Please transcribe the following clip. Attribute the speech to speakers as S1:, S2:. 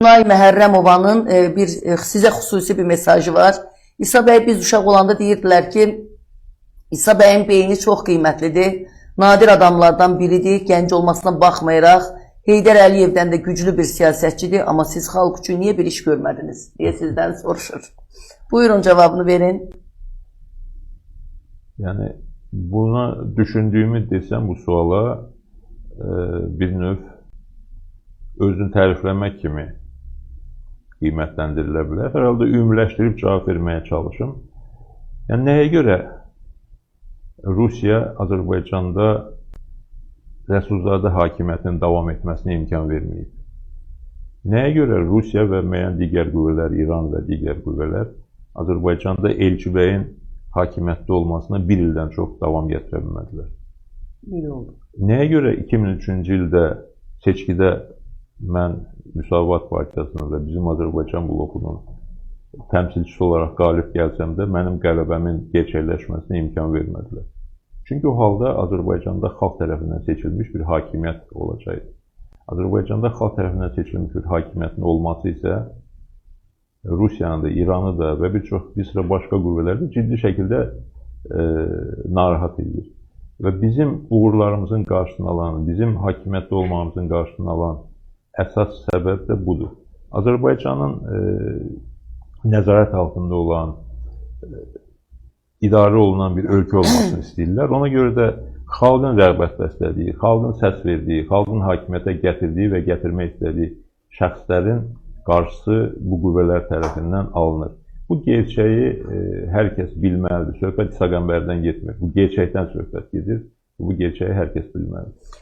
S1: Günay Məhərrəmovanın sizə xüsusi bir mesajı var. İsa bəy biz uşaq olanda deyirdilər ki, İsa bəyin beyni çox qiymətlidir, nadir adamlardan biridir, gənc olmasına baxmayaraq, Heydər Əliyevdən də güclü bir siyasətçidir, amma siz xalq üçün niyə bir iş görmədiniz deyə sizdən soruşur. Buyurun cavabını verin.
S2: Yəni, buna düşündüyümü desəm bu suala bir növ özünü tərifləmək kimi qiymətləndirilə bilər. Hər halda ümumiləşdirib cavab verməyə çalışım. Yəni, nəyə görə Rusiya Azərbaycanda Rəsulzadə hakimiyyətinin davam etməsinə imkan verməyib? Nəyə görə Rusiya və müəyyən digər qüvvələr, İran və digər qüvvələr Azərbaycanda Elçi bəyin hakimiyyətdə olmasına bir ildən çox davam gətirə bilmədilər? Nəyə görə 2003-cü ildə seçkidə mən Müsavat Partiyasının və bizim Azərbaycan blokunun təmsilçisi olaraq qalib gəlsəm də mənim qələbəmin gerçəkləşməsinə imkan vermədilər. Çünki o halda Azərbaycanda xalq tərəfindən seçilmiş bir hakimiyyət olacaqdı. Azərbaycanda xalq tərəfindən seçilmiş bir hakimiyyətin olması isə Rusiyanı da, İranı da və bir sıra başqa qüvvələri də ciddi şəkildə narahat edir. Və bizim uğurlarımızın qarşısını alan, bizim hakimiyyətdə olmamızın qarşısını alan əsas səbəb də budur. Azərbaycanın nəzarət altında olan, idarə olunan bir ölkə olmasını istəyirlər. Ona görə də xalqın rəğbət bəslədiyi, xalqın səs verdiyi, xalqın hakimiyyətə gətirdiyi və gətirmək istədiyi şəxslərin qarşısı bu qüvvələr tərəfindən alınır. Bu gerçəyi hər kəs bilməlidir. Söhbət İsa Qəmbərdən getmir. Bu gerçəkdən söhbət gedir. Bu gerçəyi hər kəs bilməlidir.